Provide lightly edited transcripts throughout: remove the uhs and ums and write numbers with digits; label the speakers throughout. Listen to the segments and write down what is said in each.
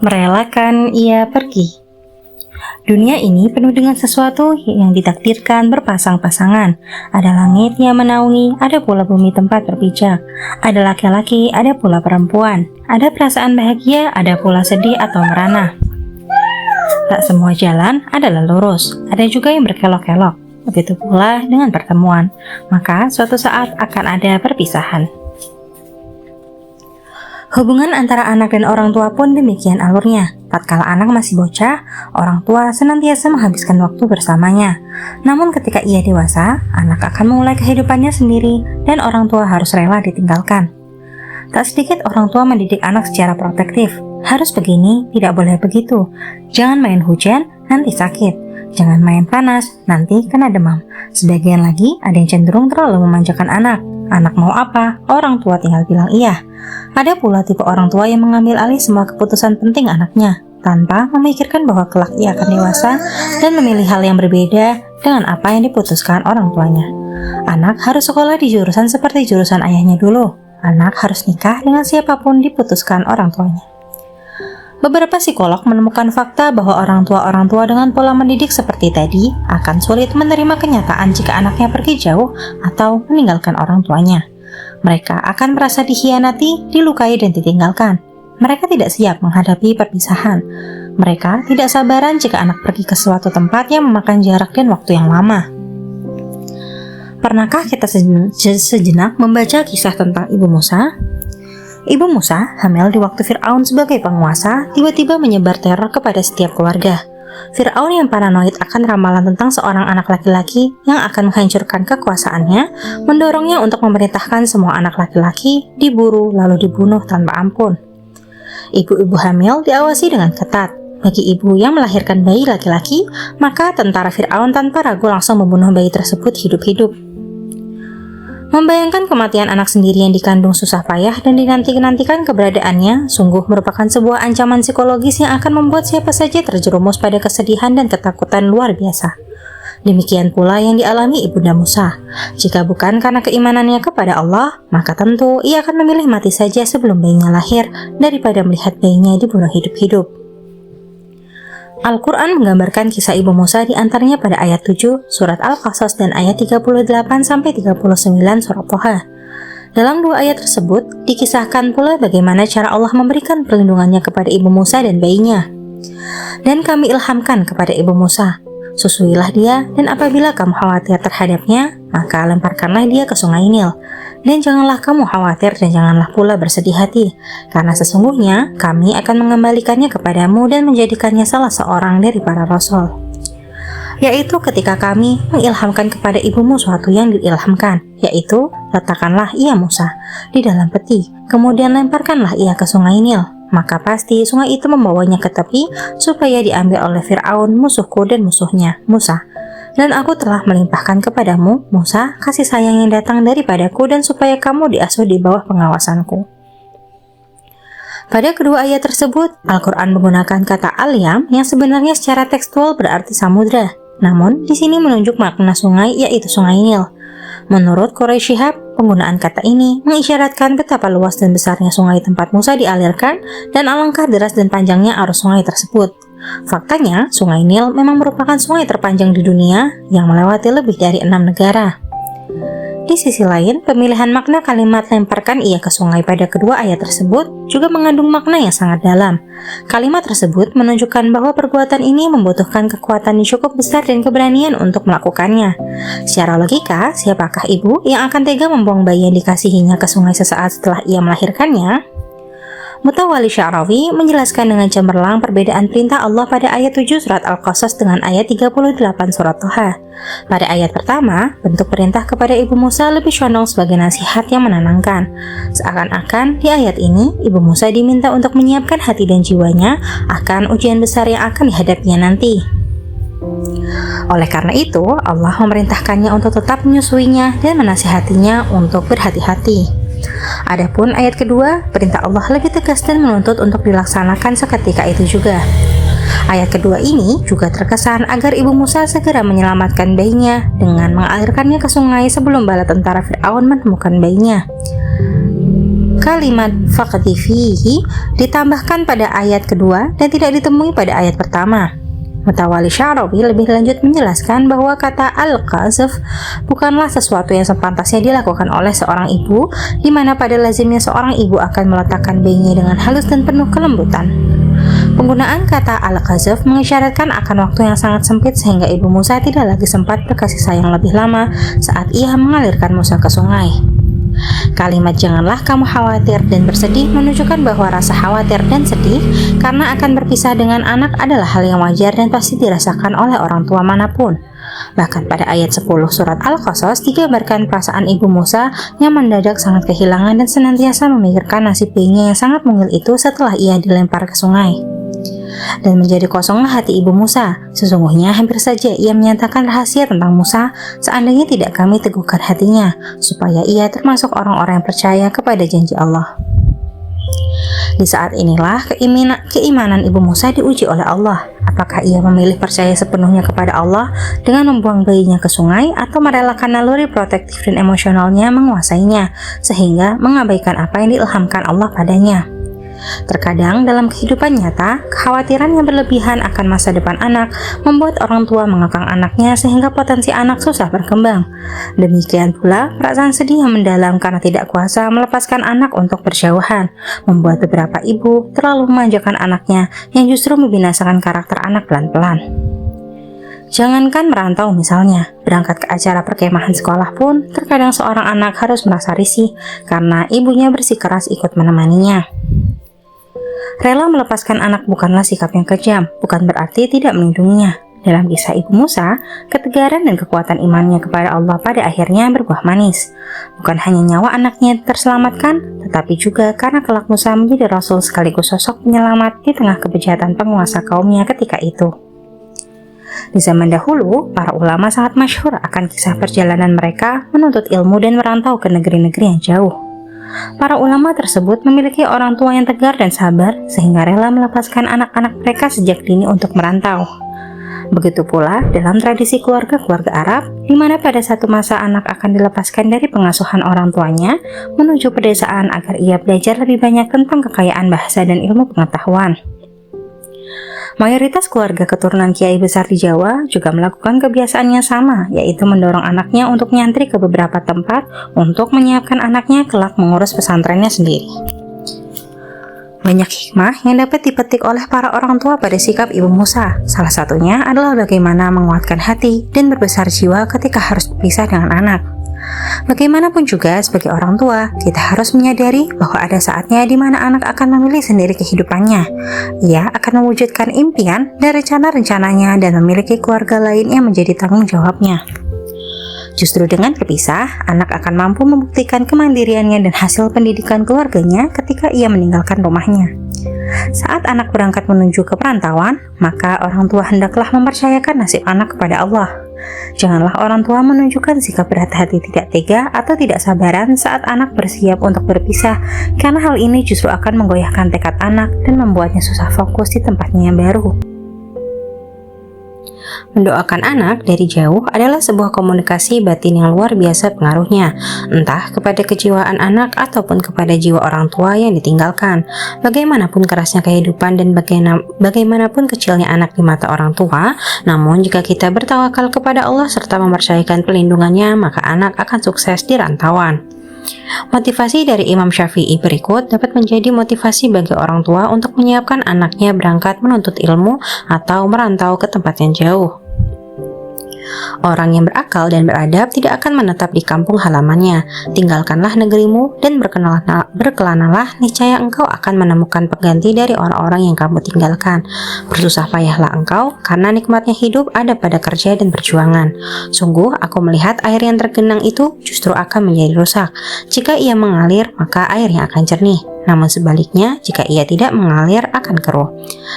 Speaker 1: Merelakan ia pergi. Dunia ini penuh dengan sesuatu yang ditakdirkan berpasang-pasangan. Ada langit yang menaungi, ada pula bumi tempat berpijak. Ada laki-laki, ada pula perempuan. Ada perasaan bahagia, ada pula sedih atau merana. Tak semua jalan adalah lurus, ada juga yang berkelok-kelok. Begitu pula dengan pertemuan, maka suatu saat akan ada perpisahan. Hubungan antara anak dan orang tua pun demikian alurnya. Tatkala anak masih bocah, orang tua senantiasa menghabiskan waktu bersamanya. Namun ketika ia dewasa, anak akan memulai kehidupannya sendiri dan orang tua harus rela ditinggalkan. Tak sedikit orang tua mendidik anak secara protektif. Harus begini, tidak boleh begitu. Jangan main hujan, nanti sakit. Jangan main panas, nanti kena demam. Sebagian lagi ada yang cenderung terlalu memanjakan anak. Anak mau apa, orang tua tinggal bilang iya. Ada pula tipe orang tua yang mengambil alih semua keputusan penting anaknya, tanpa memikirkan bahwa kelak ia akan dewasa dan memilih hal yang berbeda dengan apa yang diputuskan orang tuanya. Anak harus sekolah di jurusan seperti jurusan ayahnya dulu. Anak harus nikah dengan siapapun diputuskan orang tuanya. Beberapa psikolog menemukan fakta bahwa orang tua dengan pola mendidik seperti tadi akan sulit menerima kenyataan jika anaknya pergi jauh atau meninggalkan orang tuanya. Mereka akan merasa dikhianati, dilukai, dan ditinggalkan. Mereka tidak siap menghadapi perpisahan. Mereka tidak sabaran jika anak pergi ke suatu tempat yang memakan jarak dan waktu yang lama. Pernahkah kita sejenak membaca kisah tentang Ibu Musa? Ibu Musa, hamil di waktu Fir'aun sebagai penguasa, tiba-tiba menyebar teror kepada setiap keluarga. Fir'aun yang paranoid akan ramalan tentang seorang anak laki-laki yang akan menghancurkan kekuasaannya, mendorongnya untuk memerintahkan semua anak laki-laki diburu lalu dibunuh tanpa ampun. Ibu-ibu hamil diawasi dengan ketat. Bagi ibu yang melahirkan bayi laki-laki, maka tentara Fir'aun tanpa ragu langsung membunuh bayi tersebut hidup-hidup. Membayangkan kematian anak sendiri yang dikandung susah payah dan dinanti-nantikan keberadaannya sungguh merupakan sebuah ancaman psikologis yang akan membuat siapa saja terjerumus pada kesedihan dan ketakutan luar biasa. Demikian pula yang dialami Ibunda Musa. Jika bukan karena keimanannya kepada Allah, maka tentu ia akan memilih mati saja sebelum bayinya lahir daripada melihat bayinya dibunuh hidup-hidup. Al-Quran menggambarkan kisah Ibu Musa di antaranya pada ayat 7 surat Al-Qasas dan ayat 38-39 surat Toha. Dalam dua ayat tersebut, dikisahkan pula bagaimana cara Allah memberikan perlindungannya kepada Ibu Musa dan bayinya. Dan kami ilhamkan kepada Ibu Musa, susuilah dia dan apabila kamu khawatir terhadapnya, maka lemparkanlah dia ke sungai Nil. Dan janganlah kamu khawatir dan janganlah pula bersedih hati, karena sesungguhnya kami akan mengembalikannya kepadamu dan menjadikannya salah seorang dari para rasul. Yaitu ketika kami mengilhamkan kepada ibumu suatu yang diilhamkan, yaitu letakkanlah ia Musa di dalam peti, kemudian lemparkanlah ia ke sungai Nil. Maka pasti sungai itu membawanya ke tepi supaya diambil oleh Fir'aun musuhku dan musuhnya, Musa. Dan aku telah melimpahkan kepadamu, Musa, kasih sayang yang datang daripadaku dan supaya kamu diasuh di bawah pengawasanku. Pada kedua ayat tersebut, Al-Quran menggunakan kata al-yam yang sebenarnya secara tekstual berarti samudra. Namun, di sini menunjuk makna sungai yaitu sungai Nil. Menurut Quraisy Shihab, penggunaan kata ini mengisyaratkan betapa luas dan besarnya sungai tempat Musa dialirkan dan alangkah deras dan panjangnya arus sungai tersebut. Faktanya, sungai Nil memang merupakan sungai terpanjang di dunia yang melewati lebih dari 6 negara. Di sisi lain, pemilihan makna kalimat lemparkan ia ke sungai pada kedua ayat tersebut juga mengandung makna yang sangat dalam. Kalimat tersebut menunjukkan bahwa perbuatan ini membutuhkan kekuatan yang cukup besar dan keberanian untuk melakukannya. Secara logika, siapakah ibu yang akan tega membuang bayi yang dikasihinya ke sungai sesaat setelah ia melahirkannya? Mutawalli Sya'rawi menjelaskan dengan cemerlang perbedaan perintah Allah pada ayat 7 surat Al-Qasas dengan ayat 38 surat Toha. Pada ayat pertama, bentuk perintah kepada Ibu Musa lebih condong sebagai nasihat yang menenangkan. Seakan-akan di ayat ini, Ibu Musa diminta untuk menyiapkan hati dan jiwanya akan ujian besar yang akan dihadapinya nanti. Oleh karena itu, Allah memerintahkannya untuk tetap menyusuinya dan menasihatinya untuk berhati-hati. Adapun ayat kedua, perintah Allah lebih tegas dan menuntut untuk dilaksanakan seketika itu juga. Ayat kedua ini juga terkesan agar Ibu Musa segera menyelamatkan bayinya dengan mengalirkannya ke sungai sebelum bala tentara Fir'aun menemukan bayinya. kalimat faqdi fihi ditambahkan pada ayat kedua dan tidak ditemui pada ayat pertama. Mutawalli Sya'rawi lebih lanjut menjelaskan bahwa kata al-qazf bukanlah sesuatu yang sepantasnya dilakukan oleh seorang ibu, di mana pada lazimnya seorang ibu akan meletakkan bayinya dengan halus dan penuh kelembutan. Penggunaan kata al-qazf mengisyaratkan akan waktu yang sangat sempit sehingga ibu Musa tidak lagi sempat berkasih sayang lebih lama saat ia mengalirkan Musa ke sungai. Kalimat janganlah kamu khawatir dan bersedih menunjukkan bahwa rasa khawatir dan sedih karena akan berpisah dengan anak adalah hal yang wajar dan pasti dirasakan oleh orang tua manapun. Bahkan pada ayat 10 surat Al-Qasas digambarkan perasaan ibu Musa yang mendadak sangat kehilangan dan senantiasa memikirkan nasib bayinya yang sangat mungil itu setelah ia dilempar ke sungai. Dan menjadi kosonglah hati ibu Musa. Sesungguhnya hampir saja ia menyatakan rahasia tentang Musa seandainya tidak kami teguhkan hatinya, supaya ia termasuk orang-orang yang percaya kepada janji Allah. Di saat inilah keimanan ibu Musa diuji oleh Allah. Apakah ia memilih percaya sepenuhnya kepada Allah dengan membuang bayinya ke sungai, atau merelakan naluri protektif dan emosionalnya menguasainya sehingga mengabaikan apa yang diilhamkan Allah padanya. Terkadang dalam kehidupan nyata, kekhawatiran yang berlebihan akan masa depan anak membuat orang tua mengekang anaknya sehingga potensi anak susah berkembang. Demikian pula, perasaan sedih yang mendalam karena tidak kuasa melepaskan anak untuk berjauhan, membuat beberapa ibu terlalu memanjakan anaknya yang justru membinasakan karakter anak pelan-pelan. Jangankan merantau misalnya, berangkat ke acara perkemahan sekolah pun, terkadang seorang anak harus merasa risih karena ibunya bersikeras ikut menemaninya. Rela melepaskan anak bukanlah sikap yang kejam, bukan berarti tidak melindunginya. Dalam kisah ibu Musa, ketegaran dan kekuatan imannya kepada Allah pada akhirnya berbuah manis. Bukan hanya nyawa anaknya terselamatkan, tetapi juga karena kelak Musa menjadi rasul sekaligus sosok penyelamat di tengah kebejatan penguasa kaumnya ketika itu. Di zaman dahulu, para ulama sangat masyhur akan kisah perjalanan mereka menuntut ilmu dan merantau ke negeri-negeri yang jauh. Para ulama tersebut memiliki orang tua yang tegar dan sabar sehingga rela melepaskan anak-anak mereka sejak dini untuk merantau. Begitu pula dalam tradisi keluarga-keluarga Arab, di mana pada satu masa anak akan dilepaskan dari pengasuhan orang tuanya menuju pedesaan agar ia belajar lebih banyak tentang kekayaan bahasa dan ilmu pengetahuan. Mayoritas keluarga keturunan kiai besar di Jawa juga melakukan kebiasaan yang sama, yaitu mendorong anaknya untuk nyantri ke beberapa tempat untuk menyiapkan anaknya kelak mengurus pesantrennya sendiri. Banyak hikmah yang dapat dipetik oleh para orang tua pada sikap ibu Musa. Salah satunya adalah bagaimana menguatkan hati dan berbesar jiwa ketika harus berpisah dengan anak. Bagaimanapun juga sebagai orang tua, kita harus menyadari bahwa ada saatnya di mana anak akan memilih sendiri kehidupannya. Ia akan mewujudkan impian dan rencana-rencananya dan memiliki keluarga lain yang menjadi tanggung jawabnya. Justru dengan berpisah, anak akan mampu membuktikan kemandiriannya dan hasil pendidikan keluarganya ketika ia meninggalkan rumahnya. Saat anak berangkat menuju ke perantauan, maka orang tua hendaklah mempercayakan nasib anak kepada Allah. Janganlah orang tua menunjukkan sikap berat hati tidak tega atau tidak sabaran saat anak bersiap untuk berpisah, karena hal ini justru akan menggoyahkan tekad anak dan membuatnya susah fokus di tempatnya yang baru. Mendoakan anak dari jauh adalah sebuah komunikasi batin yang luar biasa pengaruhnya, entah kepada kejiwaan anak ataupun kepada jiwa orang tua yang ditinggalkan. Bagaimanapun kerasnya kehidupan dan bagaimanapun kecilnya anak di mata orang tua, namun jika kita bertawakal kepada Allah serta mempercayakan pelindungannya, maka anak akan sukses di rantauan. Motivasi dari Imam Syafi'i berikut dapat menjadi motivasi bagi orang tua untuk menyiapkan anaknya berangkat menuntut ilmu atau merantau ke tempat yang jauh. Orang yang berakal dan beradab tidak akan menetap di kampung halamannya. Tinggalkanlah negerimu dan berkelanalah, niscaya engkau akan menemukan pengganti dari orang-orang yang kamu tinggalkan. Bersusah payahlah engkau, karena nikmatnya hidup ada pada kerja dan perjuangan. Sungguh, aku melihat air yang tergenang itu justru akan menjadi rusak. Jika ia mengalir, maka airnya akan jernih. namun sebaliknya jika ia tidak mengalir akan keruh.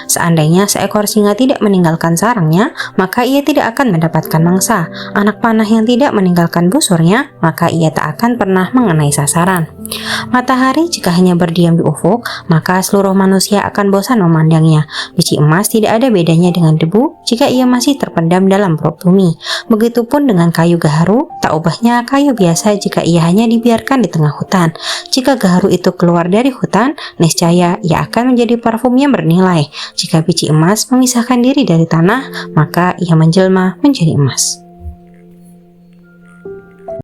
Speaker 1: Seandainya seekor singa tidak meninggalkan sarangnya, maka ia tidak akan mendapatkan mangsa. Anak panah yang tidak meninggalkan busurnya, maka ia tak akan pernah mengenai sasaran. Matahari jika hanya berdiam di ufuk, maka seluruh manusia akan bosan memandangnya. Biji emas tidak ada bedanya dengan debu jika ia masih terpendam dalam perut bumi. Begitupun dengan kayu gaharu, tak ubahnya kayu biasa jika ia hanya dibiarkan di tengah hutan. Jika gaharu itu keluar dari hutan, niscaya ia akan menjadi parfum yang bernilai. Jika biji emas memisahkan diri dari tanah, maka ia menjelma menjadi emas.